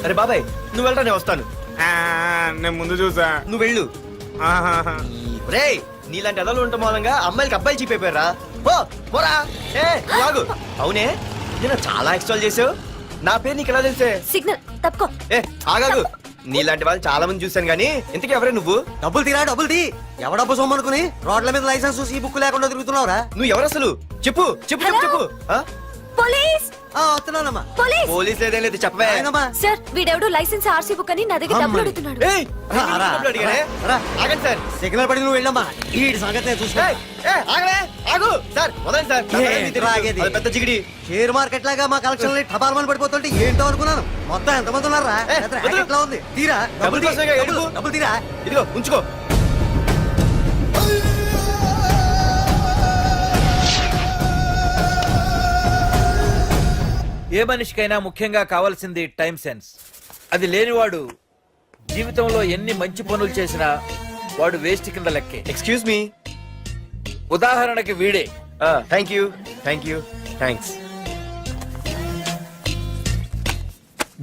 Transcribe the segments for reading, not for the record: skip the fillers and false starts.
అరే బాబాయ్ నువ్వు వెళ్ళరా నేను వస్తాను. నేను ముందు చూసా. నువ్వు వెళ్ళు. రే నీలాంటి ఎదలు ఉండటం మూలంగా అమ్మాయిలకి అబ్బాయిలు చీప్ అయిపోయారా. పోరా. ఏ ఆగు. అవునే నేను చాలా ఎక్స్ట్రాల్ చేసావు. నా పేరు నీకు ఎలా తెలిసే? సిగ్నల్ తప్పుకో. ఏ ఆగాగు. నీలాంటి వాళ్ళు చాలా మంది చూసాను గానీ ఇంతకీ ఎవరే నువ్వు? డబ్బులు తీరా డబ్బులు తీ. ఎవడబ్బు సొమ్మనుకుని రోడ్ల మీద లైసెన్స్ చూసి బుక్ లేకుండా తిరుగుతున్నావురా? నువ్వు ఎవరు అసలు? చెప్పు చెప్పు చెప్పు చెప్పు. పోలీస్ వస్తున్నానమ్మా. పోలీస్ లేదేం లేదు చెప్పవే. సార్ వీడెవడో లైసెన్స్ ఆర్సీ బుక్ అని నా దగ్గర డబ్బులు అడుగుతున్నాడు. ఏయ్, డబ్బులు అడిగానే? ఆగండి సార్. సిగ్నల్ పడి నువ్వు వెళ్ళమ్మా. ఈ సంగతి చూసా. ఆగలే ఆగు సార్. వదండి సార్. అది పెద్ద జిగిడి. షేర్ మార్కెట్ లాగా మా కలెక్షన్ టపాల్మని పడిపోతుంటే ఏంటో అనుకున్నాను. మొత్తం ఎంతమంది ఉన్నారా? ఎట్లా ఉంది? తీరా డబ్బులు తీరా. ఇదిగో ఉంచుకో. ఏ మనిషికైనా ముఖ్యంగా కావాల్సింది టైం సెన్స్. అది లేనివాడు జీవితంలో ఎన్ని మంచి పనులు చేసినా వాడు వేస్ట్ కింద లెక్కే. Excuse me. ఉదాహరణకి వీడే. Thank you thanks.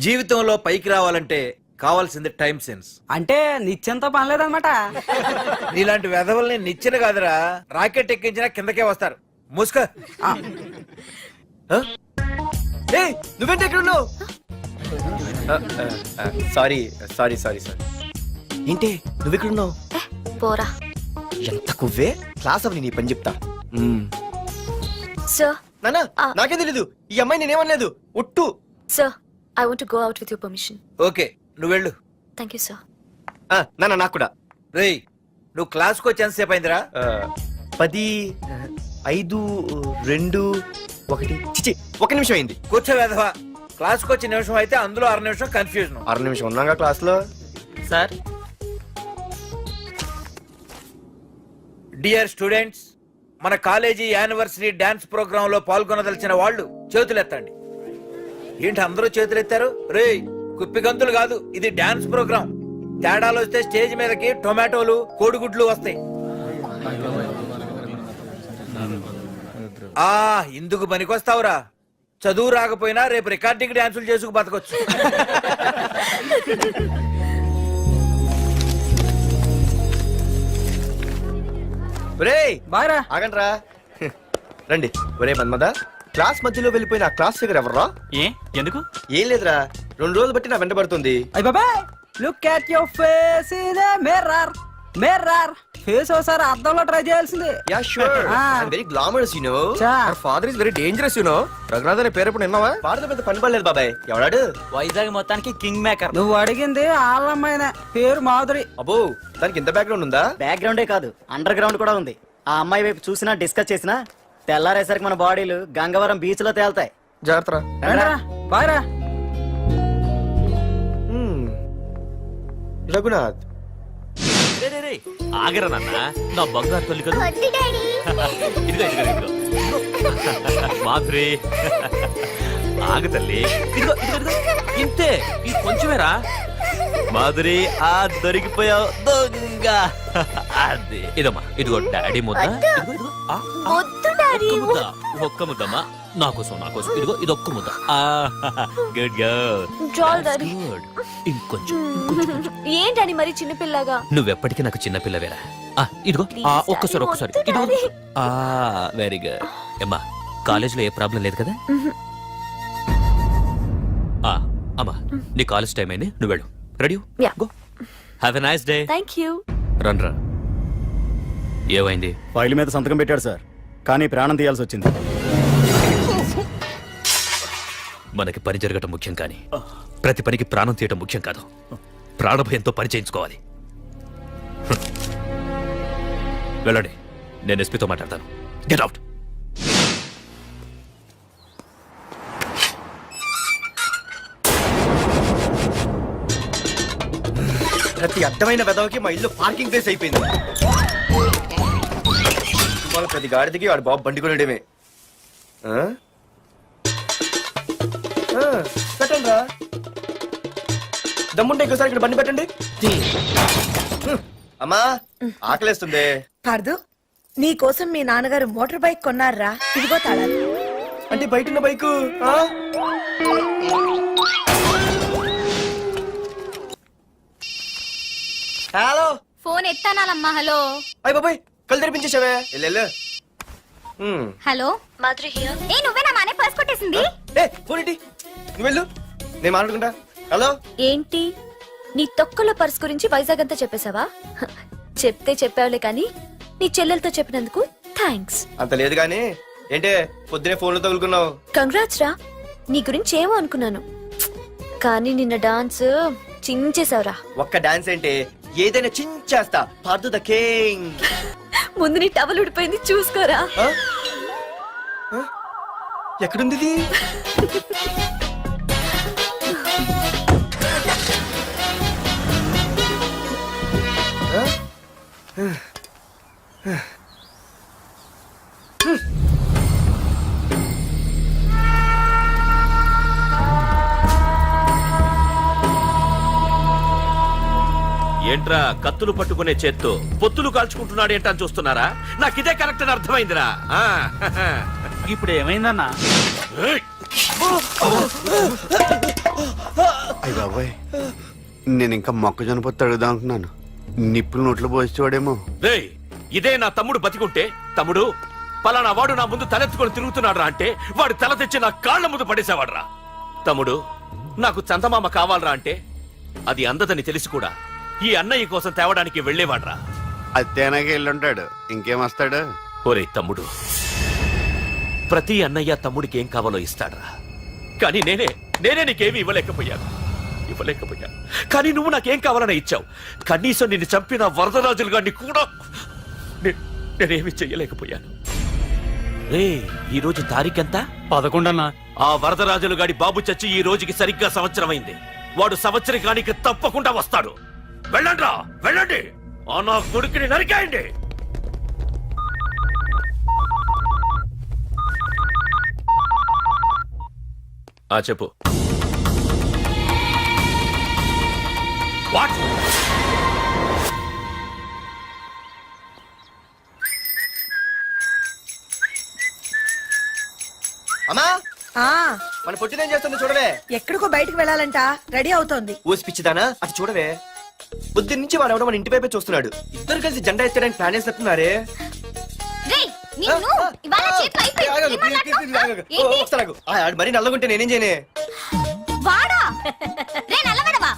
జీవితంలో పైకి రావాలంటే కావాల్సింది టైం సెన్స్. అంటే నిత్యంతో పనిలేదన్నమాట. నీలాంటి వెధవల్ని నిచ్చిన కాదురా, రాకెట్ ఎక్కించినా కిందకే వస్తారు. ముసుక. నువ్వేంటి ఎక్కడ ఉన్నావు? సారీ ఏంటి నువ్వు ఎక్కడ ఉన్నావు? పోరా. ఎంత కువ్వే. క్లాస్ అవని నీ పని చెప్తా. సార్ నానా నాకే తెలీదు. ఈ అమ్మాయి నేనేమనలేదు. ఒట్టు. Sir I want to go out with your permission. Okay నువ్వు వెళ్ళు. Thank you sir. నానా నాకు కూడా. రేయ్ నువ్వు క్లాస్కి వచ్చి ఎంతసేపు అయిందిరా? 10, 5, 2, 1 చిచి 1 నిమిషం అయింది. కూర్చో వెధవా. క్లాస్కి వచ్చి నిమిషం అయితే అందులో 6 నిమిషం కన్ఫ్యూజన్. 6 నిమిషం ఉన్నాగా క్లాస్ లో. సార్ డియర్ స్టూడెంట్స్, మన కాలేజీ యానివర్సరీ డాన్స్ ప్రోగ్రామ్ లో పాల్గొనదలిచిన వాళ్ళు చేతులెత్తండి. ఏంటి అందరూ చేతులెత్తారు? రేయ్ కుప్పి గంతులు కాదు, ఇది డాన్స్ ప్రోగ్రామ్. తేడాలు వస్తే స్టేజ్ మీదకి టొమాటోలు కోడిగుడ్లు వస్తాయి. ఇందుకు పనికొస్తావురా. చదువు రాకపోయినా రేపు రికార్డింగ్ డాన్సులు చేసుకు బతకొచ్చు. ఆగండ్రా రండి. ఒరే మన్మద, క్లాస్ మధ్యలో వెళ్ళిపోయిన ఆ క్లాస్ ఫిగర్ ఎవర్రా? ఎందుకు? ఏం లేదురా, 2 రోజులు బట్టి నా వెంట పడుతుంది. Look at your face in a mirror. Face ఒకసారి అద్దంలో ట్రై చేయాల్సింది. Yeah sure. I am very glamorous you know. Our father is very dangerous you know. Raghunath అనే పేరు ఎప్పుడు విన్నావా? ఫాదర్ పెద్ద పని పడలేదు బాబాయ్. ఎవడాడు? వైజాగ్ మొత్తానికి కింగ్ మేకర్. నువ్వు అడిగింది ఆళ్ళమ్మైన పేరు మాధురి. అబ్బో దానికి ఇంత బ్యాక్గ్రౌండ్ ఉందా? బ్యాక్గ్రౌండే కాదు, అండర్ గ్రౌండ్ కూడా ఉంది. ఆ అమ్మాయి వైపు చూసినా డిస్కస్ చేసినా తెల్లారేసరికి మన బాడీలు గంగవరం బీచ్ లో తేల్తాయి. జాగ్రత్త. బాయ్రా. రఘునాథ్ ఆగరా నాన్న, నా బంగారు తల్లి కదా. ఇదిగో మాధురి ఆగు తల్లి. ఇదిగో ఇంతే, ఈ కొంచెమేరా. మాధురి దొరికిపోయావు దొంగ. అదే ఇదమ్మా, ఇదిగో డాడీ ముద్ద. ఒక్క ముద్దమ్మా నాకోసం. ఇదిగో ఇదొక్క ముద్ద. Good good. ఇంకొంచెం. ఏంటని మరి చిన్నపిల్లగా? నువ్వెప్పటికీ నాకు చిన్నపిల్లవేరా. ఇదిగో ఒక్కసారి. ఇదిగో వెరీ గుడ్. అమ్మా కాలేజీలో ఏ ప్రాబ్లం లేదు కదా? అమ్మా నీ కాలేజ్ టైం అయింది, నువ్వు వెళ్ళు. Ready? Go. Have a nice day. Thank you. రా. ఏమైంది? ఫైల్ మీద సంతకం పెట్టాడు సార్, కానీ ప్రాణం తీయాల్సి వచ్చింది. మనకి పని జరగటం ముఖ్యం, కానీ ప్రతి పనికి ప్రాణం తీయటం ముఖ్యం కాదు. ప్రాణభయంతో పని చేయించుకోవాలి. వెళ్ళండి, నేను ఎస్పీతో మాట్లాడతాను. Get out. ప్రతి అడ్డమైన వెదవకి మా ఇల్లు పార్కింగ్ ప్లేస్ అయిపోయింది. ప్రతి గాడిదకి వాడు బాబు బండి కొనడమే. పెట్టండి రా. దమ్ముంటే ఇంకోసారి ఇక్కడ బండి పెట్టండి. అమ్మా ఆకలేస్తుంది. పార్దు, నీ కోసం మీ నాన్నగారు మోటార్ బైక్ కొన్నారా? ఇదిగో తాళాలు. అంటే బయట ఉన్న బైకు హలో ఫోన్ ఎత్తానాలమ్మా. హలో అయ్య బాబాయ్ కళ్ళు తెరిపించేసావే వెళ్ళు హలో మాధురి హియర్. ఏ నువ్వేనా మానే పర్స్ కొట్టేసింది? ఏ ఫోన్ ఏంటి నువ్వు వెళ్ళు నేను మాట్లాడుకుంటా. హలో ఏంటి నీ తొక్కల పర్స్ గురించి వైజాగ్ అంతా చెప్పేశావా? చెప్తే చెప్పావులే కానీ నీ చెల్లెలతో చెప్పినందుకు థ్యాంక్స్. అంత లేదు కానీ ఏంటే పొద్దునే ఫోన్లో తగులుకున్నావు? కంగ్రాట్స్ రా. నీ గురించి ఏమో అనుకున్నాను కానీ నిన్న డాన్స్ చించేశావురా. ఒక్క డాన్స్ ఏంటి ఏదైనా చించేస్తా. Pardhu the king. ముందు నీ టవల్ ఉడిపోయింది చూసుకోరా. ఎక్కడుంది ఇది? ఏంట్రా కత్తులు పట్టుకునే చేత్తో పొత్తులు కాల్చుకుంటున్నాడు ఏంటని చూస్తున్నారా? నాకు ఇదే కరెక్ట్ అని అర్థమైందిరా. ఇప్పుడు ఏమైందన్నా? ఏయ్! అయ్య బాబాయ్ నేను ఇంకా మొక్కజొన్న పొత్తు అడుగుదాం అనుకున్నాను. నిప్పులు నోట్లో పోసేవాడేమో. రేయ్, ఇదే నా తమ్ముడు బతికుంటే, తమ్ముడు పలానా వాడు నా ముందు తలెత్తుకొని తిరుగుతున్నాడు అంటే వాడు తల తెచ్చి నా కాళ్ళ ముందు పడేసేవాడ్రా. తమ్ముడు నాకు చందమామ కావాలరా అంటే అది అందదని తెలిసి కూడా ఈ అన్నయ్య కోసం తేవడానికి వెళ్లేవాడ్రా. అత్తేనాగే వెళ్ళుంటాడు, ఇంకేం వస్తాడు? ఒరే తమ్ముడు, ప్రతి అన్నయ్య తమ్ముడికి ఏం కావాలో ఇస్తాడ్రా. కానీ నేనే నీకేమీ ఇవ్వలేకపోయాను. కానీ నువ్వు నాకేం కావాలని ఇచ్చావు. కనీసం నిన్ను చంపిన వరదరాజులు గారిని కూడా నేనేమి చెయ్యలేకపోయాను. రే, ఈ రోజు తారీఖెంత? 11 అన్నా. ఆ వరదరాజులు గాడి బాబు చచ్చి ఈ రోజుకి సరిగ్గా సంవత్సరమైంది. వాడు సంవత్సరికానికి తప్పకుండా వస్తాడు. వెళ్ళండ్రా, వెళ్ళండి. ఆ నా కొడుకుని నరికేయండి. చెప్పు. వాట్? అమ్మా ఆ మన పొట్టిదేం చేస్తుంది చూడవే. ఎక్కడికో బయటకు వెళ్ళాలంట, రెడీ అవుతోంది. ఊసి పిచ్చిదానా అది చూడవే. పొద్దున్న నుంచి వాడు ఎవడో మన ఇంటి వైపే చూస్తున్నాడు. ఇద్దరు కలిసి జెండా ఎత్తడానికి ప్లాన్ వేస్తున్నట్టున్నారే. మరి నల్లగుంటే నేనేం చేయనే? వాడా రే నల్లగడవా,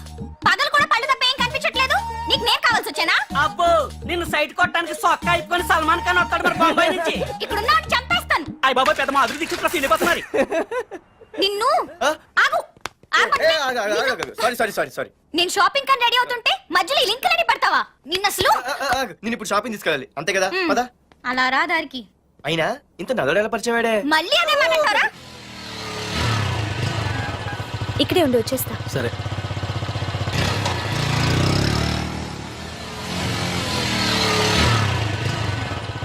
పగలు కూడా పళ్ళు తప్ప ఏం కనిపించట్లేదు. నీకు నేను కావాల్సి వచ్చానా? అబ్బో, నిన్ను సైట్ కొట్టడానికి సొక్క అయిపోయి సల్మాన్ ఖాన్ వస్తాడు మరి బొంబాయి నుంచి. ఇక్కడున్న చంపేస్తాను. అయ్య బాబా, పెద్ద మాధురి దీక్షిత్ సీనిపోతున్నారు. నిన్ను ఆగు. సారీ నేను షాపింగ్ కని రెడీ అవుతుంటే మధ్యలో ఈ లింకులని పడతావా? నిన్న అసలు నేను ఇప్పుడు షాపింగ్ తీసుకెళ్ళాలి అంతే కదా. పదా అలా రా దారికి. అయినా ఇంత నల్లడు ఎలా పరిచయం వాడే? మళ్ళీ అదే మాట్లాడతారా? ఇక్కడే ఉండి వచ్చేస్తా. సరే.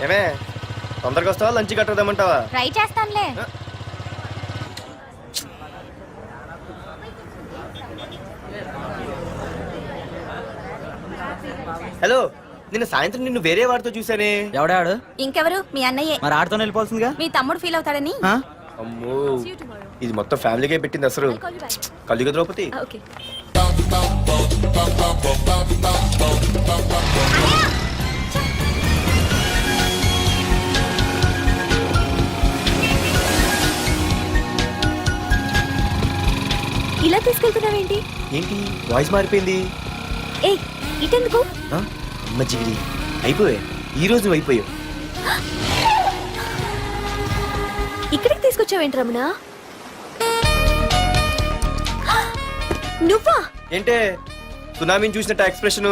ఏమే తొందరగా వస్తావా, లంచ్ కట్టదామంటావా? ట్రై చేస్తానులే. హలో, నిన్న సాయంత్రం నిన్ను వేరే వాడితో చూసానే. ఎవడాడు? ఇంకెవరు? మీ అన్నయ్యే. మరి ఆడుతో వెళ్ళిపోవాల్సిందిగా. మీ తమ్ముడు ఫీల్ అవుతాడని. అమ్మో, ఇది మొత్తం ఫ్యామిలీకే పెట్టింది అసలు. కలియుగ ద్రౌపది. ఓకే. ఇలా తీసుకెళ్తున్నావేంటి? ఏంటి వాయిస్ మారిపోయింది? ఏ ఇటెందుకు? అమ్మ జిగిరి అయిపోయా, ఈ రోజు అయిపోయావు. ఇక్కడికి తీసుకొచ్చావేంటి రమణ? నువ్వా? ఏంటే సునామీని చూసినట్టు ఎక్స్ప్రెషన్.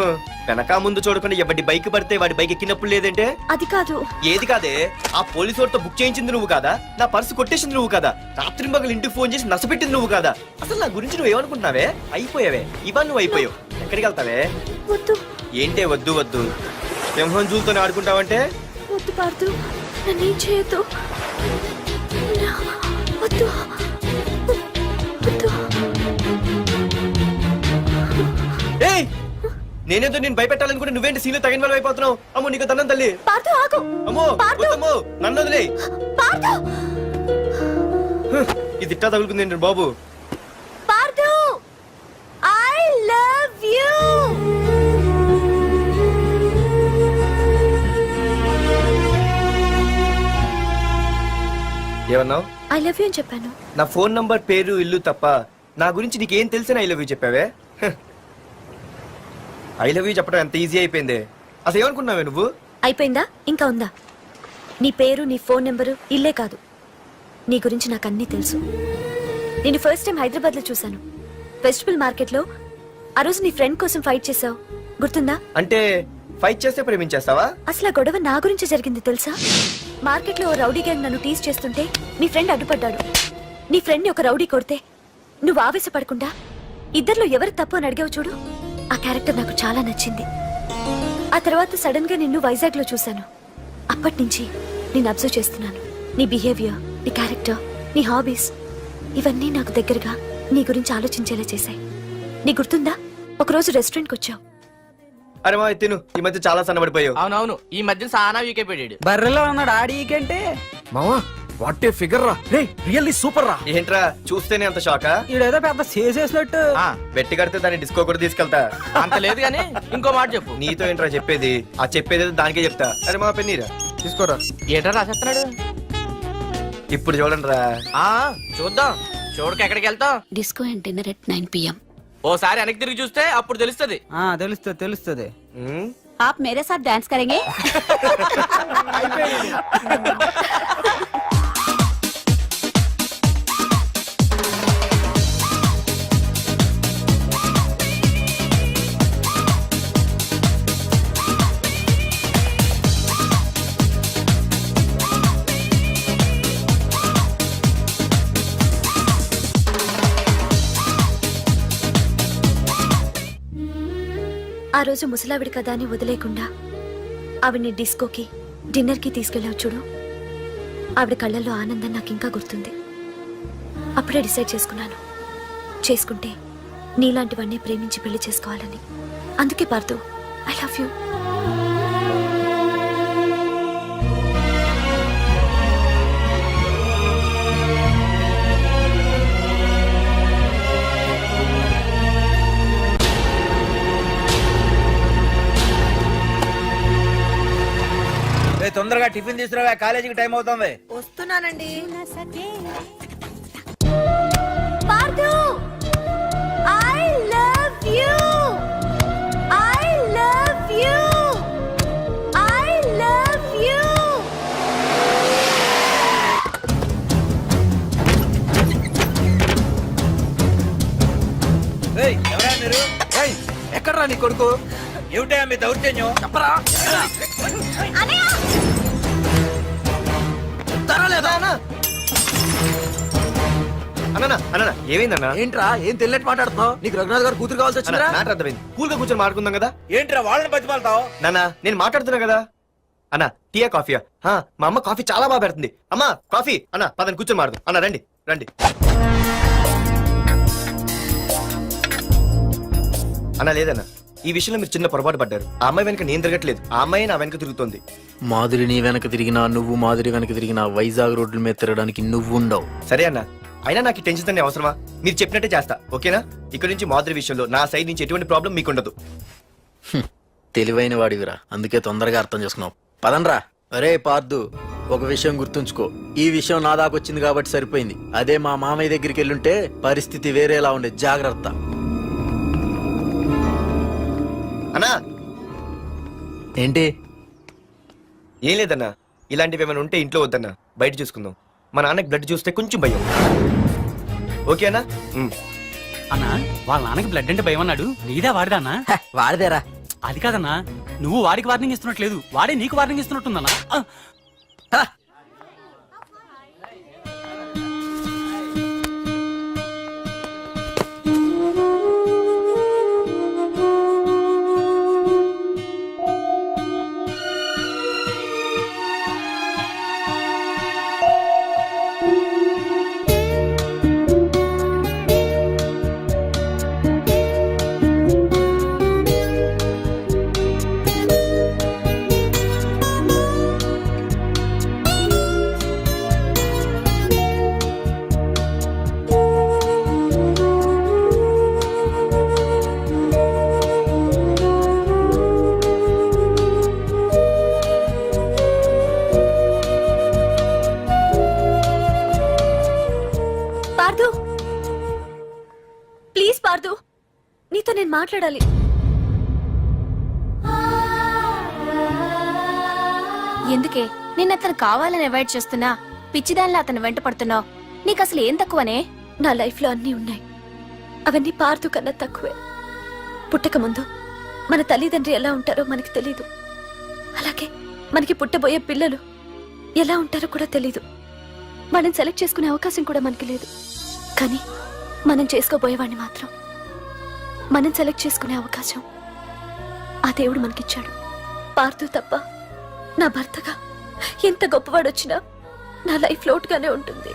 వెనక ముందు చూడకుండా ఎవడి బైక్ పడితే వాడి బైక్ ఎక్కినప్పుడు లేదంటే? అది కాదు. ఏది కాదే? ఆ పోలీసు వాడితో బుక్ చేయించింది నువ్వు కాదా? నా పర్సు కొట్టేసింది నువ్వు కాదా? రాత్రి మగలు ఇంటికి ఫోన్ చేసి నసపెట్టింది నువ్వు కాదా? అసలు నా గురించి నువ్వు ఏమనుకుంటున్నావే? అయిపోయావే, ఇవాళ నువ్వు అయిపోయావు. ఎక్కడికి వెళ్తావే? వద్దు. ఏంటే వద్దు వద్దు? సింహం జూలతో ఆడుకుంటావంటే? వద్దు పార్దు, నన్నేం చేయొద్దు. వద్దు వద్దు. ఏయ్, నేనేదో నేను భయపెట్టాలనుకుంటే నువ్వేంటి సీన్లో తగిన వాళ్ళు అయిపోతున్నావు? అమ్మో నీకు దండం తల్లి. పార్దు ఆగు. అమ్మో వద్దమ్మో, నన్ను వదిలే. పార్దు, ఇది ఇట్టా తగులుకుంది ఏంటి బాబు? పార్దు, ఐ లవ్ యూ. ఏమన్నావు? ఐ లవ్ యూ అని చెప్పాను. నా ఫోన్ నంబర్, పేరు, ఇల్లు తప్ప నా గురించి నీకేం తెలిసిన ఐ లవ్ యూ చెప్పావే? ఐ లవ్ యూ చెప్పడం ఎంత ఈజీ అయిపోయింది. అసలు ఏమనుకున్నావే నువ్వు? అయిపోయిందా? ఇంకా ఉందా? నీ పేరు, నీ ఫోన్ నెంబరు, ఇల్లే కాదు, నీ గురించి నాకు అన్నీ తెలుసు. నేను ఫస్ట్ టైం హైదరాబాద్ లో చూశాను, వెజిటబుల్ మార్కెట్ లో. ఆ రోజు నీ ఫ్రెండ్ కోసం ఫైట్ చేసావు, గుర్తుందా? అంటే ఫైట్ చేస్తే ప్రేమించేస్తావా? అసలు ఆ గొడవ నా గురించి జరిగింది తెలుసా? మార్కెట్ లో ఓ రౌడీ గ్యాంగ్ నన్ను టీజ్ చేస్తుంటే నీ ఫ్రెండ్ అడ్డుపడ్డాడు. నీ ఫ్రెండ్ ఒక రౌడీ కొడితే నువ్వు ఆవేశపడకుండా ఇద్దర్లో ఎవరు తప్పు అని అడిగావు చూడు, ఆ క్యారెక్టర్ నాకు చాలా నచ్చింది. ఆ తర్వాత సడన్ గా నిన్ను వైజాగ్ లో చూశాను. అప్పటి నుంచి నేను అబ్జర్వ్ చేస్తున్నాను. నీ బిహేవియర్, నీ క్యారెక్టర్, నీ హాబీస్, ఇవన్నీ నాకు దగ్గరగా నీ గురించి ఆలోచించేలా చేశాయి. నీ గుర్తుందా, ఒకరోజు రెస్టారెంట్కి వచ్చావు. అరే మా తిను, ఈ మధ్య చాలా సన్నబడిపోయావు. అవునవును, ఈ మధ్య సానా వీకే పెట్టాడు. బర్రెలో ఉన్నాడు ఆడికంటే. మావా వాట్ ఏ ఫిగర్ రా, రే రియల్లీ సూపర్ రా. ఏంట్రా చూస్తేనే అంత షాకా? ఈడేదో పెద్ద చేసేసినట్టు. బెట్టి కడితే దాన్ని డిస్కో కూడా తీసుకెళ్తా. అంత లేదు కానీ ఇంకో మాట చెప్పు. నీతో ఏంట్రా చెప్పేది? ఆ చెప్పేది దానికే చెప్తా. అరే మా పెన్నీరా తీసుకోరా. ఏంటో రాసేస్తున్నాడు. ఇప్పుడు చూడండి రా. చూద్దాం, చూడక ఎక్కడికి వెళ్తాం. Disco and dinner at 9 PM. ఓసారి వెనక్కి తిరిగి చూస్తే అప్పుడు తెలుస్తుంది. తెలుస్తుంది తెలుస్తుంది. आप मेरे साथ डांस करेंगे? ఆ రోజు ముసలావిడి కదా అని వదిలేకుండా ఆవిడ్ని డిస్కోకి, డిన్నర్కి తీసుకెళ్ళావు చూడు, ఆవిడ కళ్ళల్లో ఆనందం నాకు ఇంకా గుర్తుంది. అప్పుడే డిసైడ్ చేసుకుంటే నీలాంటివన్నీ ప్రేమించి పెళ్లి చేసుకోవాలని. అందుకే పార్థు, ఐ లవ్ యూ. తొందరగా టిఫిన్ తీసుకురావా, కాలేజీకి టైం అవుతుంది. వస్తున్నానండి. Partha, I love you. I love you. I love you. ఎవరా మీరు? ఎక్కడ్రా నీ కొడుకు? ఏమిటా మీ దౌర్జన్యం? చెప్పరా. ఏమైందన్నా? ఏంట్రా ఏం తెలియట్ మాట్లాడుతున్నావు? నీకు రఘునాథ్ గారు కూతురు కావాల్సి వచ్చిందా? అర్థమైంది. కూల్ గా కూర్చొని మాట్లాడుకుందాం కదా. ఏంట్రా వాళ్ళని బతిమాలతావు? నానా నేను మాట్లాడుతున్నా కదా. అన్నా టీయా కాఫీయా? మా అమ్మ కాఫీ చాలా బాగా పెడుతుంది. అమ్మా కాఫీ. అన్నా పదని కూర్చొని మాడదు. అన్నా రండి రండి. అన్నా లేదన్నా, ఈ విషయంలో మీరు చిన్న పొరపాటు పడ్డారు. ఆ అమ్మాయి వెనక నేను తిరగట్లేదు, ఆ అమ్మాయి నా వెనక తిరుగుతోంది. మాధురి నీ వెనక తిరిగినా, నువ్వు మాధురి వెనక తిరిగినా వైజాగ్ రోడ్ల మీద తిరగడానికి నువ్వు ఉండవు. సరే అన్న, అయినా నాకు ఈ టెన్షన్ అనే అవసరమా? మీరు చెప్పినట్టే చేస్తా, ఓకేనా? ఇక్కడ నుంచి మాధురి విషయంలో నా సైడ్ నుంచి ఎటువంటి ప్రాబ్లం మీకు ఉండదు. తెలివైన వాడివిరా, అందుకే తొందరగా అర్థం చేసుకున్నావు. పదండ్రా. అరే పార్దు, ఒక విషయం గుర్తుంచుకో, ఈ విషయం నా దాకొచ్చింది కాబట్టి సరిపోయింది. అదే మా మామయ్య దగ్గరికి వెళ్ళుంటే పరిస్థితి వేరేలా ఉండే. జాగ్రత్త. అన్నా ఏంటి? ఏం లేదన్నా, ఇలాంటివి ఏమైనా ఉంటే ఇంట్లో వద్దన్నా, బయట చూసుకుందాం. మా నాన్నకి బ్లడ్ చూస్తే కొంచెం భయం. ఓకే అన్నా? అన్నా వాళ్ళ నాన్నకి బ్లడ్ అంటే భయం అన్నాడు, నీదా వాడిదా అన్నా? వాడిదేరా. అది కాదన్నా, నువ్వు వాడికి వార్నింగ్ ఇస్తున్నట్లేదు, వాడే నీకు వార్నింగ్ ఇస్తున్నట్టుందన్నా. నీతో నేను మాట్లాడాలి. ఎందుకే నిన్న అతను కావాలని అవాయిడ్ చేస్తున్నా పిచ్చిదానిలా అతను వెంట పడుతున్నావు? నీకు అసలు ఏం తక్కువనే? నా లైఫ్ లో అన్నీ ఉన్నాయి, అవన్నీ పార్దు కన్నా తక్కువే. పుట్టక ముందు మన తల్లిదండ్రి ఎలా ఉంటారో మనకి తెలీదు, అలాగే మనకి పుట్టబోయే పిల్లలు ఎలా ఉంటారో కూడా తెలీదు. మనం సెలెక్ట్ చేసుకునే అవకాశం కూడా మనకి లేదు. కానీ మనం చేసుకోబోయేవాడిని మాత్రం మనం సెలెక్ట్ చేసుకునే అవకాశం ఆ దేవుడు మనకిచ్చాడు. పార్దు తప్ప నా భర్తగా ఎంత గొప్పవాడొచ్చినా నా లైఫ్ లోటుగానే ఉంటుంది.